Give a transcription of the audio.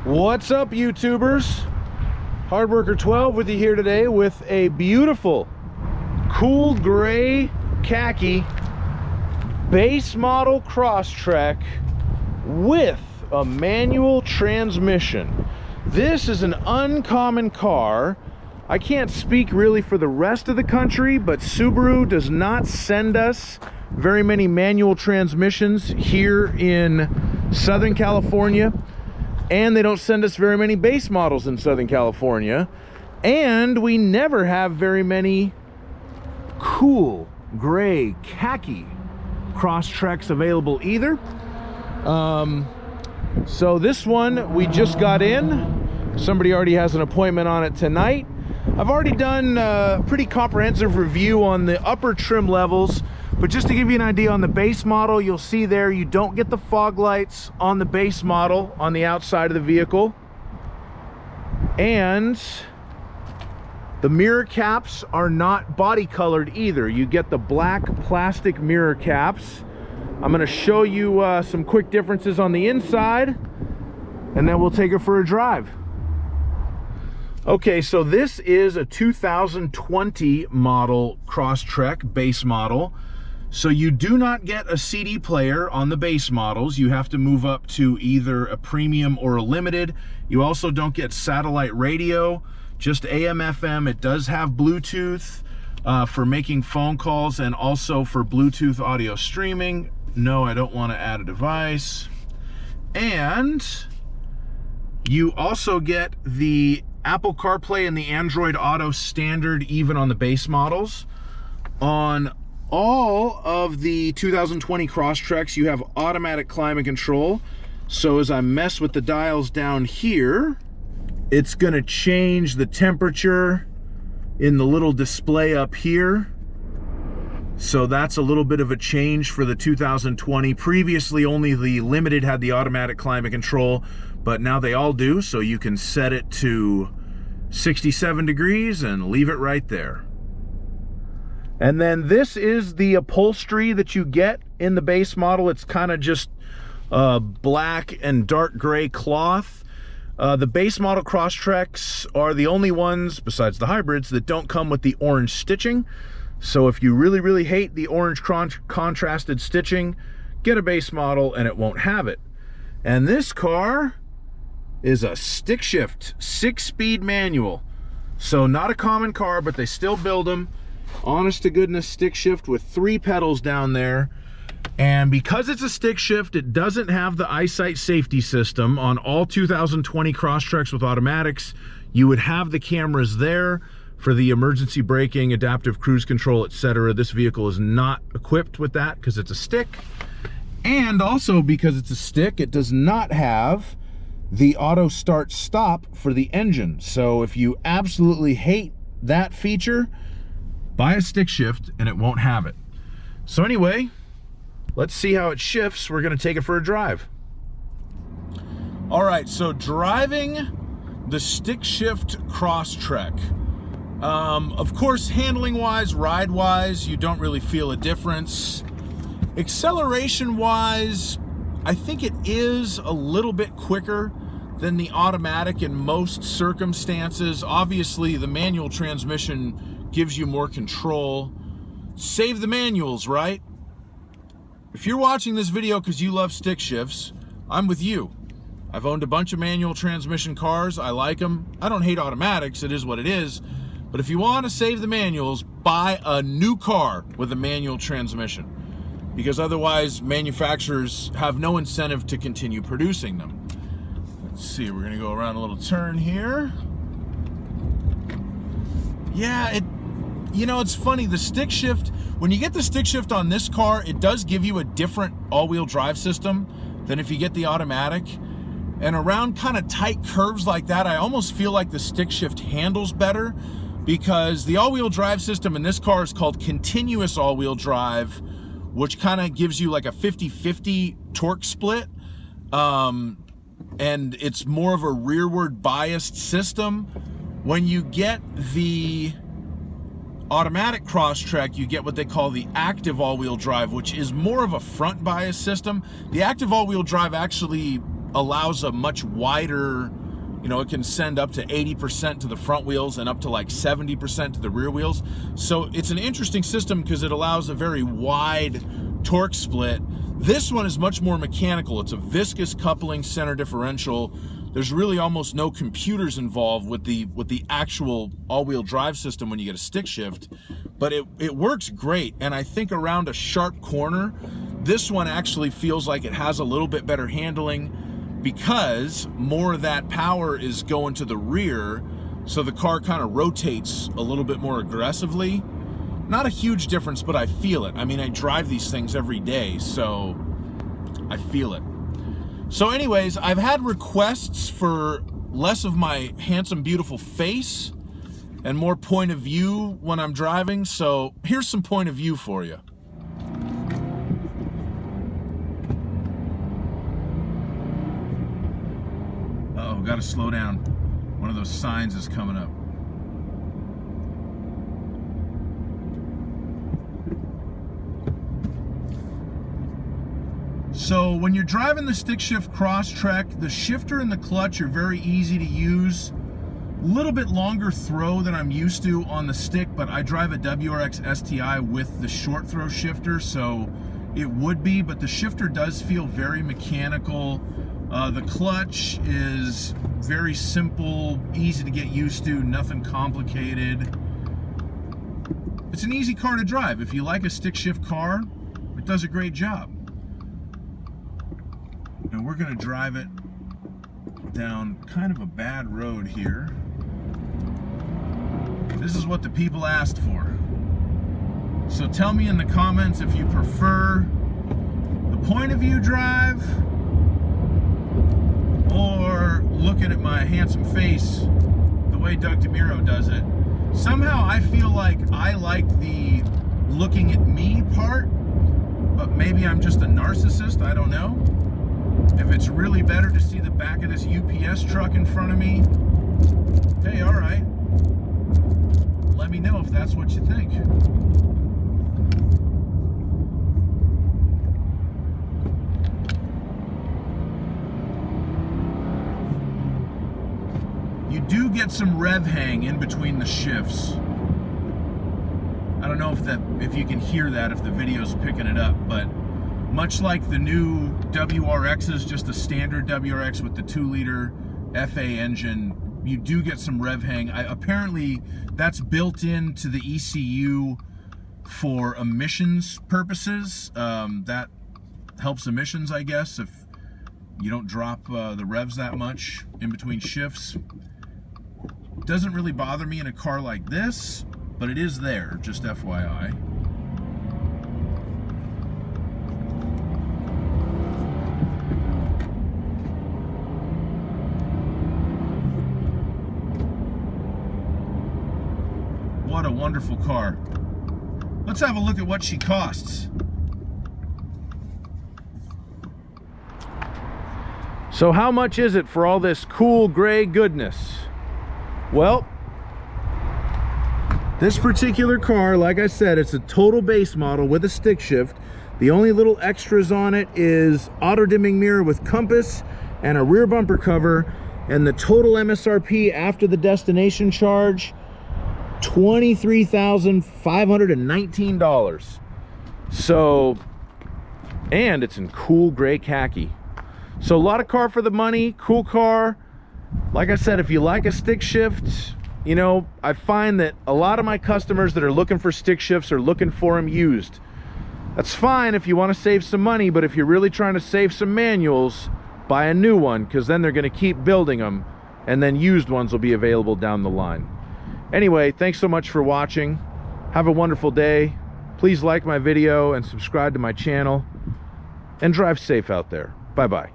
What's up, YouTubers? Hardworker 12 with you here today with a beautiful, cool gray khaki base model Crosstrek with a manual transmission. This is an uncommon car. I can't speak really for the rest of the country, but Subaru does not send us very many manual transmissions here in Southern California. And they don't send us very many base models in Southern California. And we never have very many cool gray khaki Crosstreks available either. So this one we just got in. Somebody already has an appointment on it tonight. I've already done a pretty comprehensive review on the upper trim levels. But just to give you an idea on the base model, you'll see there you don't get the fog lights on the base model on the outside of the vehicle. And the mirror caps are not body colored either. You get the black plastic mirror caps. I'm going to show you some quick differences on the inside, and then we'll take it for a drive. Okay, so this is a 2020 model Crosstrek base model. So you do not get a CD player on the base models. You have to move up to either a premium or a limited. You also don't get satellite radio, just AM, FM. It does have Bluetooth for making phone calls and also for Bluetooth audio streaming. No, I don't want to add a device. And you also get the Apple CarPlay and the Android Auto standard even on the base models. On all of the 2020 Crosstreks, you have automatic climate control. So as I mess with the dials down here, it's going to change the temperature in the little display up here. So that's a little bit of a change for the 2020. Previously, only the Limited had the automatic climate control, but now they all do. So you can set it to 67 degrees and leave it right there. And then this is the upholstery that you get in the base model. It's kind of just black and dark gray cloth. The base model Crosstreks are the only ones, besides the hybrids, that don't come with the orange stitching. So if you really, really hate the orange contrasted stitching, get a base model and it won't have it. And this car is a stick shift, 6-speed manual. So not a common car, but they still build them. Honest to goodness stick shift with 3 pedals down there. And because it's a stick shift, it doesn't have the eyesight safety system. On all 2020 Crosstreks with automatics, you would have the cameras there for the emergency braking, adaptive cruise control, etc. This vehicle is not equipped with that because it's a stick. And also because it's a stick, it does not have the auto start stop for the engine. So if you absolutely hate that feature, buy a stick shift and it won't have it. So anyway, let's see how it shifts. We're going to take it for a drive. All right, so driving the stick shift Crosstrek. Of course, handling wise, ride wise, you don't really feel a difference. Acceleration wise, I think it is a little bit quicker than the automatic in most circumstances. Obviously, the manual transmission gives you more control. Save the manuals, right? If you're watching this video because you love stick shifts, I'm with you. I've owned a bunch of manual transmission cars. I like them. I don't hate automatics. It is what it is. But if you want to save the manuals, buy a new car with a manual transmission, because otherwise manufacturers have no incentive to continue producing them. Let's see, we're going to go around a little turn here. Yeah, you know, it's funny, the stick shift, when you get the stick shift on this car, it does give you a different all-wheel drive system than if you get the automatic. And around kind of tight curves like that, I almost feel like the stick shift handles better, because the all-wheel drive system in this car is called continuous all-wheel drive, which kind of gives you like a 50-50 torque split. And it's more of a rearward biased system. When you get the automatic Crosstrek, you get what they call the active all-wheel drive, which is more of a front bias system. The active all-wheel drive actually allows a much wider, you know, it can send up to 80% to the front wheels and up to like 70% to the rear wheels. So it's an interesting system because it allows a very wide torque split. This one is much more mechanical. It's a viscous coupling center differential. There's really almost no computers involved with the actual all-wheel drive system when you get a stick shift, but it works great. And I think around a sharp corner, this one actually feels like it has a little bit better handling because more of that power is going to the rear, so the car kind of rotates a little bit more aggressively. Not a huge difference, but I feel it. I mean, I drive these things every day, so I feel it. So anyways, I've had requests for less of my handsome, beautiful face and more point of view when I'm driving. So here's some point of view for you. Uh-oh, gotta slow down. One of those signs is coming up. So when you're driving the stick shift Crosstrek, the shifter and the clutch are very easy to use. A little bit longer throw than I'm used to on the stick, but I drive a WRX STI with the short throw shifter, so it would be, but the shifter does feel very mechanical. The clutch is very simple, easy to get used to, nothing complicated. It's an easy car to drive. If you like a stick shift car, it does a great job. And we're going to drive it down kind of a bad road here. This is what the people asked for. So tell me in the comments if you prefer the point of view drive or looking at my handsome face the way Doug DeMuro does it. Somehow I feel like I like the looking at me part, but maybe I'm just a narcissist, I don't know. If it's really better to see the back of this UPS truck in front of me, hey, all right. Let me know if that's what you think. You do get some rev hang in between the shifts. I don't know if you can hear that, if the video's picking it up, but much like the new WRXs, just a standard WRX with the 2-liter FA engine, you do get some rev hang. Apparently, that's built into the ECU for emissions purposes. That helps emissions, I guess, if you don't drop the revs that much in between shifts. Doesn't really bother me in a car like this, but it is there, just FYI. What a wonderful car. Let's have a look at what she costs. So how much is it for all this cool gray goodness? Well, this particular car, like I said, it's a total base model with a stick shift. The only little extras on it is auto dimming mirror with compass and a rear bumper cover, and the total MSRP after the destination charge, $23,519. So, and it's in cool gray khaki. So a lot of car for the money, cool car. Like I said, if you like a stick shift, you know, I find that a lot of my customers that are looking for stick shifts are looking for them used. That's fine if you want to save some money, but if you're really trying to save some manuals, buy a new one, because then they're going to keep building them, and then used ones will be available down the line. Anyway, thanks so much for watching. Have a wonderful day. Please like my video and subscribe to my channel, and drive safe out there. Bye-bye.